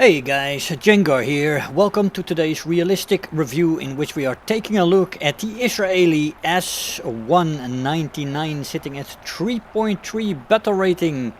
Hey guys, Jengar here. Welcome to today's realistic review in which we are taking a look at the Israeli S-199 sitting at 3.3 battle rating.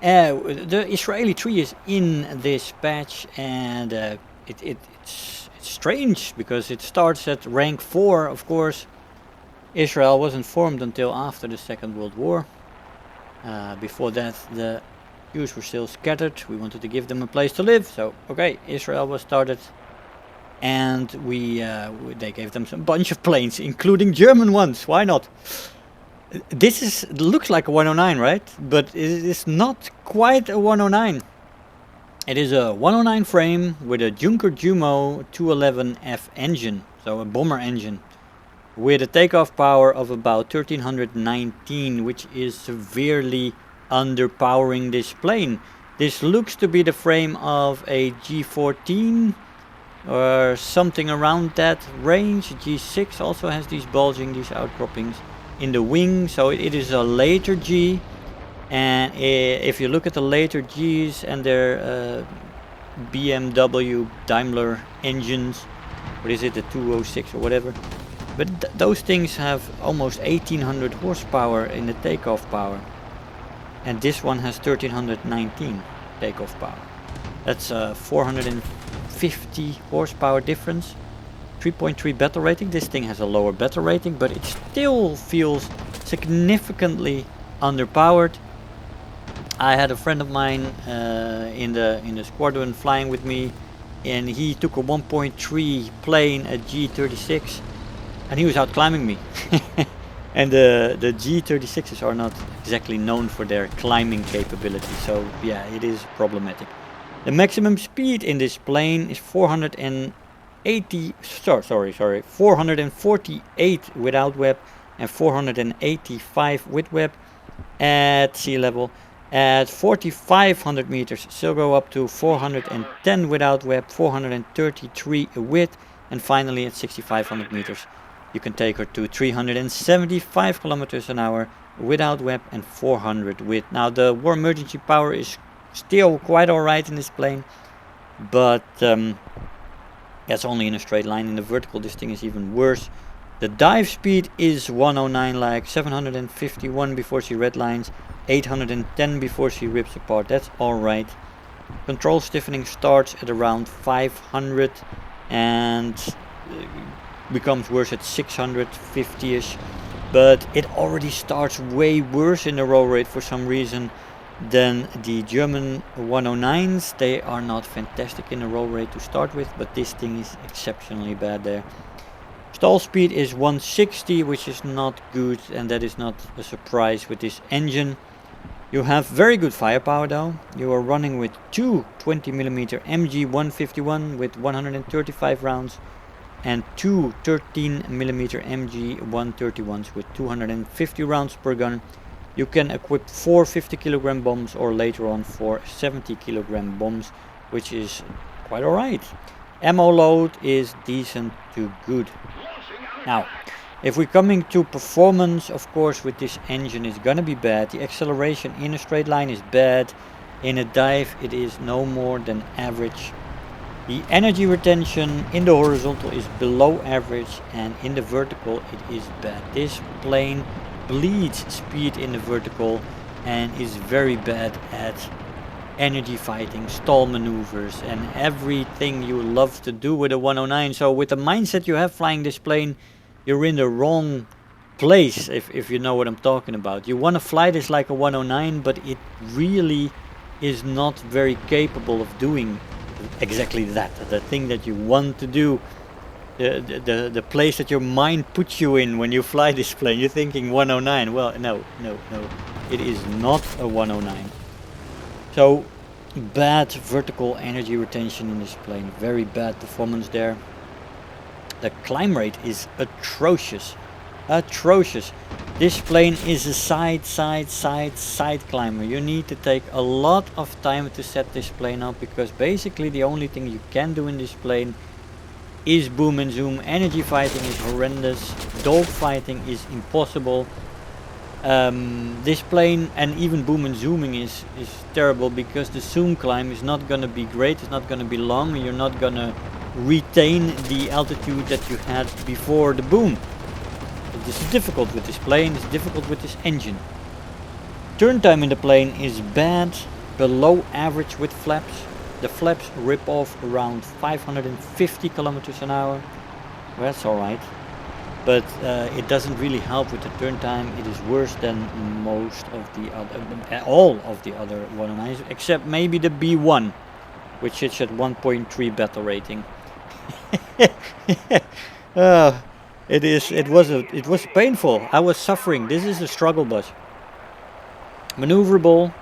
The Israeli 3 is in this patch and it's strange because it starts at rank 4, of course. Israel wasn't formed until after the Second World War. Before that the Jews were still scattered. We wanted to give them a place to live, so okay, Israel was started, and they gave them a bunch of planes, including German ones. Why not? This looks like a 109, right? But it is not quite a 109. It is a 109 frame with a Jengar 211F engine, so a bomber engine, with a takeoff power of about 1319, which is severely underpowering this plane. This looks to be the frame of a G14 or something around that range. G6 also has these outcroppings in the wing, so it is a later G. And if you look at the later Gs and their BMW Daimler engines, what is it, the 206 or whatever, but those things have almost 1800 horsepower in the takeoff power. And this one has 1319 takeoff power. That's a 450 horsepower difference. 3.3 battle rating. This thing has a lower battle rating, but it still feels significantly underpowered. I had a friend of mine in the squadron flying with me, and he took a 1.3 plane, a G36, and he was out climbing me. And the G36s are not exactly known for their climbing capability, so yeah, it is problematic. The maximum speed in this plane is 448 without web and 485 with web at sea level. At 4,500 meters, still go up to 410 without web, 433 with, and finally at 6,500 meters. You can take her to 375 kilometers an hour without web and 400 with. Now the war emergency power is still quite alright in this plane, but that's only in a straight line. In the vertical this thing is even worse. The dive speed is 109, like 751 before she redlines, 810 before she rips apart. That's alright. Control stiffening starts at around 500 and becomes worse at 650ish, but it already starts way worse in the roll rate for some reason than the German 109s. They are not fantastic in the roll rate to start with, but this thing is exceptionally bad there. Stall speed is 160, which is not good, and that is not a surprise with this engine. You have very good firepower though. You are running with two 20mm MG 151 with 135 rounds and two 13mm MG 131s with 250 rounds per gun. You can equip 4 50kg bombs or later on 4 70kg bombs, which is quite alright. Ammo load is decent to good. Now, if we're coming to performance, of course with this engine is gonna be bad. The acceleration in a straight line is bad. In a dive it is no more than average. The energy retention in the horizontal is below average, and in the vertical it is bad. This plane bleeds speed in the vertical and is very bad at energy fighting, stall maneuvers, and everything you love to do with a 109. So with the mindset you have flying this plane, you're in the wrong place, if you know what I'm talking about. You want to fly this like a 109, but it really is not very capable of doing exactly that, the thing that you want to do, the place that your mind puts you in when you fly this plane. You're thinking 109. Well, no, it is not a 109. So bad vertical energy retention in this plane, very bad performance there. The climb rate is atrocious. This plane is a side climber. You need to take a lot of time to set this plane up, because basically the only thing you can do in this plane is boom and zoom. Energy fighting is horrendous. Dog fighting is impossible. This plane and even boom and zooming is terrible because the zoom climb is not gonna be great, it's not gonna be long, and you're not gonna retain the altitude that you had before the boom. This is difficult with this plane, it's difficult with this engine. Turn time in the plane is bad, below average with flaps. The flaps rip off around 550 kilometers an hour. Well, that's alright. But it doesn't really help with the turn time. It is worse than most of the other, all of the other 109s, except maybe the B1, which sits at 1.3 battle rating. It was painful. I was suffering. This is a struggle bus. Maneuverable,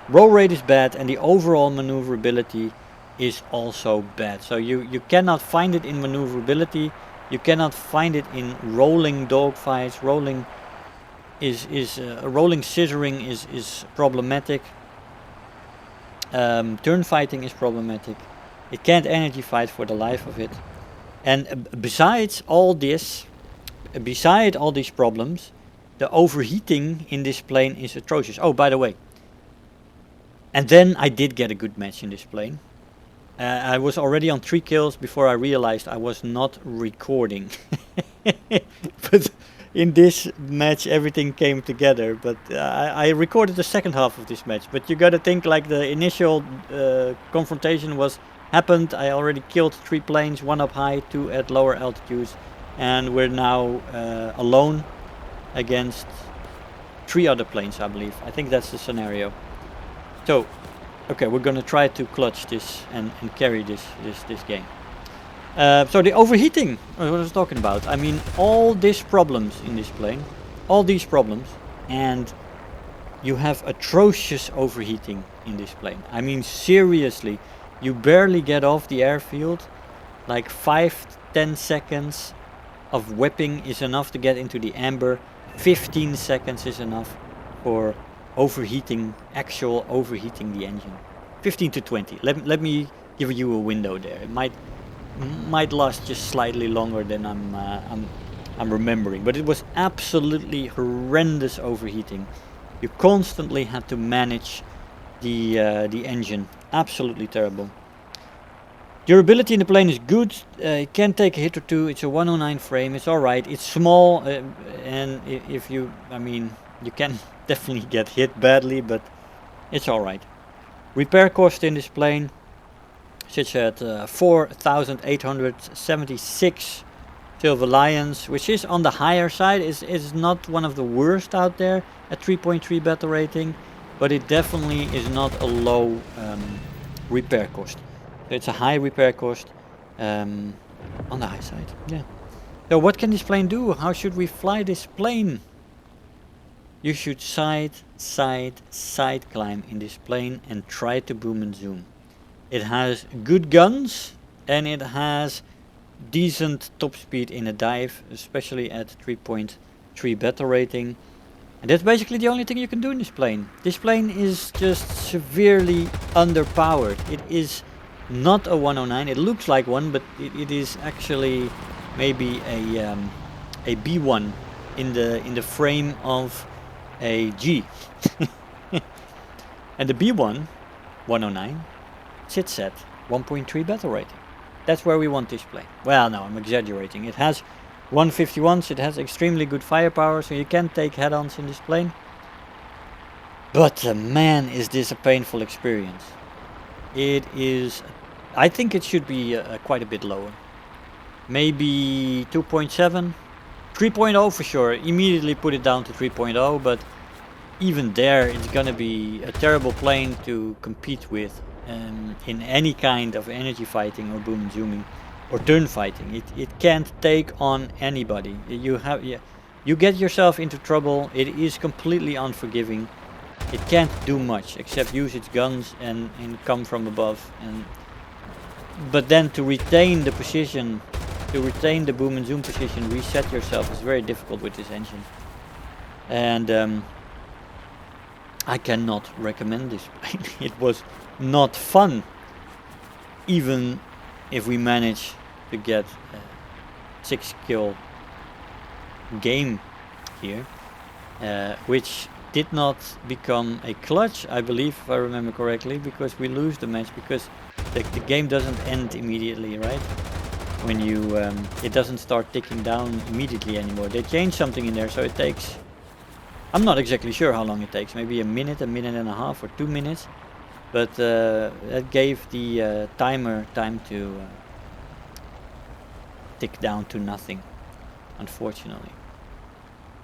roll rate is bad, and the overall maneuverability is also bad. So you cannot find it in maneuverability. You cannot find it in rolling dogfights. Rolling rolling scissoring is problematic. Turn fighting is problematic. It can't energy fight for the life of it. And besides all these problems, the overheating in this plane is atrocious. Oh, by the way. And then I did get a good match in this plane. I was already on 3 kills before I realized I was not recording. But in this match everything came together. But I recorded the second half of this match. But you gotta think like the initial confrontation happened. I already killed 3 planes, 1 up high, 2 at lower altitudes. And we're now alone against 3 other planes, I believe. I think that's the scenario. So, okay, we're gonna try to clutch this and carry this game. So the overheating, what I was talking about. I mean, all these problems in this plane, and you have atrocious overheating in this plane. I mean, seriously, you barely get off the airfield, like 5-10 seconds of whipping is enough to get into the amber. 15 seconds is enough for actual overheating the engine. 15 to 20. Let me give you a window there. It might last just slightly longer than I'm remembering, but it was absolutely horrendous overheating. You constantly had to manage the engine. Absolutely terrible. Durability in the plane is good. It can take a hit or two. It's a 109 frame. It's alright. It's small, and you can definitely get hit badly, but it's alright. Repair cost in this plane sits at 4,876 Silver Lions, which is on the higher side. Is not one of the worst out there at 3.3 battle rating, but it definitely is not a low repair cost. It's a high repair cost on the high side. Yeah. So what can this plane do? How should we fly this plane? You should side climb in this plane and try to boom and zoom. It has good guns and it has decent top speed in a dive, especially at 3.3 battle rating. And that's basically the only thing you can do in this plane. This plane is just severely underpowered. It is not a 109. It looks like one, but it is actually maybe a B1 in the frame of a G. And the B1 109 sits at 1.3 battle rating. That's where we want this plane. Well, no, I'm exaggerating. It has 151s. It has extremely good firepower, so you can take head-ons in this plane. But man, is this a painful experience. It is. I think it should be quite a bit lower. Maybe 2.7, 3.0 for sure. Immediately put it down to 3.0, but even there, it's gonna be a terrible plane to compete with in any kind of energy fighting or boom and zooming or turn fighting. It can't take on anybody. You get yourself into trouble. It is completely unforgiving. It can't do much except use its guns and come from above. But then to retain the position, to retain the boom and zoom position, reset yourself is very difficult with this engine. And I cannot recommend this plane. It was not fun, even if we manage to get a 6 kill game here. which did not become a clutch, I believe, if I remember correctly, because we lose the match because the game doesn't end immediately, right? When you it doesn't start ticking down immediately anymore. They changed something in there, so it takes, I'm not exactly sure how long it takes, maybe a minute and a half, or 2 minutes, but that gave the timer time to tick down to nothing, unfortunately.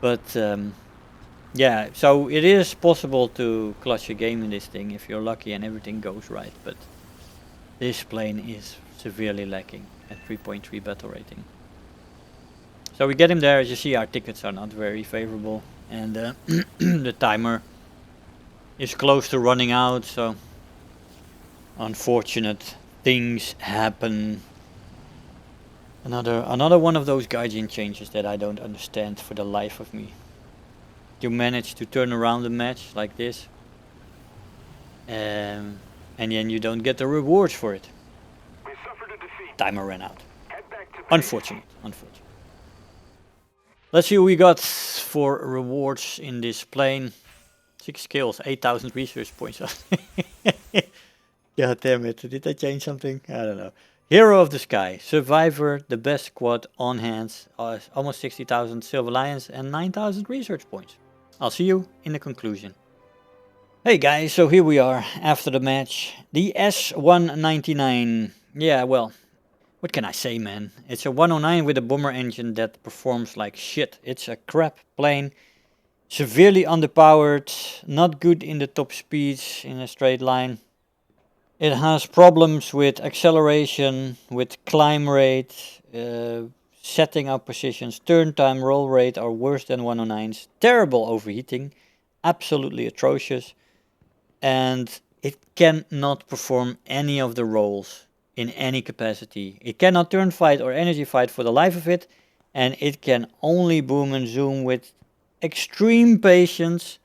But yeah, so it is possible to clutch a game in this thing if you're lucky and everything goes right, but this plane is severely lacking at 3.3 battle rating. So we get him there. As you see, our tickets are not very favorable, and the timer is close to running out, so unfortunate things happen. Another one of those Gaijin changes that I don't understand for the life of me. You manage to turn around the match like this, and then you don't get the rewards for it. Timer ran out. Unfortunate. Let's see what we got for rewards in this plane. 6 kills, 8,000 research points. God damn it, did I change something? I don't know. Hero of the Sky, Survivor, the best squad on hands, almost 60,000 Silver Lions and 9,000 research points. I'll see you in the conclusion. Hey guys, so here we are after the match. The S-199. Yeah, well, what can I say, man? It's a 109 with a bomber engine that performs like shit. It's a crap plane. Severely underpowered, not good in the top speeds in a straight line. It has problems with acceleration, with climb rate, setting up positions, turn time, roll rate are worse than 109s. Terrible overheating, absolutely atrocious. And it cannot perform any of the roles in any capacity. It cannot turn fight or energy fight for the life of it. And it can only boom and zoom with extreme patience,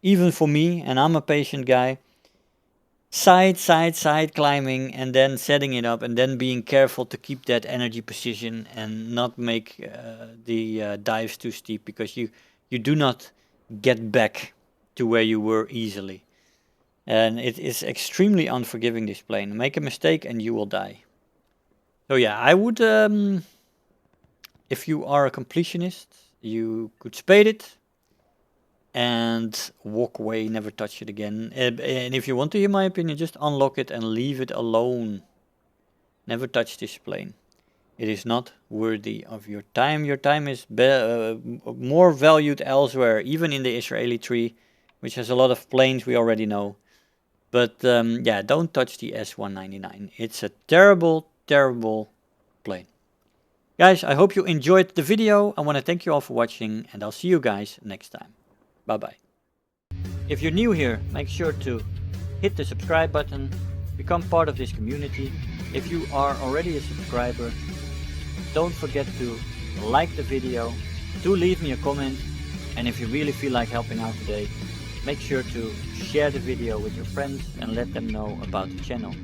even for me, and I'm a patient guy. Side climbing and then setting it up and then being careful to keep that energy position and not make the dives too steep, because you do not get back to where you were easily. And it is extremely unforgiving, this plane. Make a mistake and you will die. So yeah, I would, if you are a completionist, you could spade it and walk away, never touch it again. And if you want to hear my opinion, just unlock it and leave it alone. Never touch this plane. It is not worthy of your time. Your time is more valued elsewhere, even in the Israeli tree, which has a lot of planes we already know. But yeah, don't touch the S-199. It's a terrible, terrible plane. Guys, I hope you enjoyed the video. I want to thank you all for watching, and I'll see you guys next time. Bye-bye. If you're new here, make sure to hit the subscribe button, become part of this community. If you are already a subscriber, don't forget to like the video, do leave me a comment, and if you really feel like helping out today, make sure to share the video with your friends and let them know about the channel.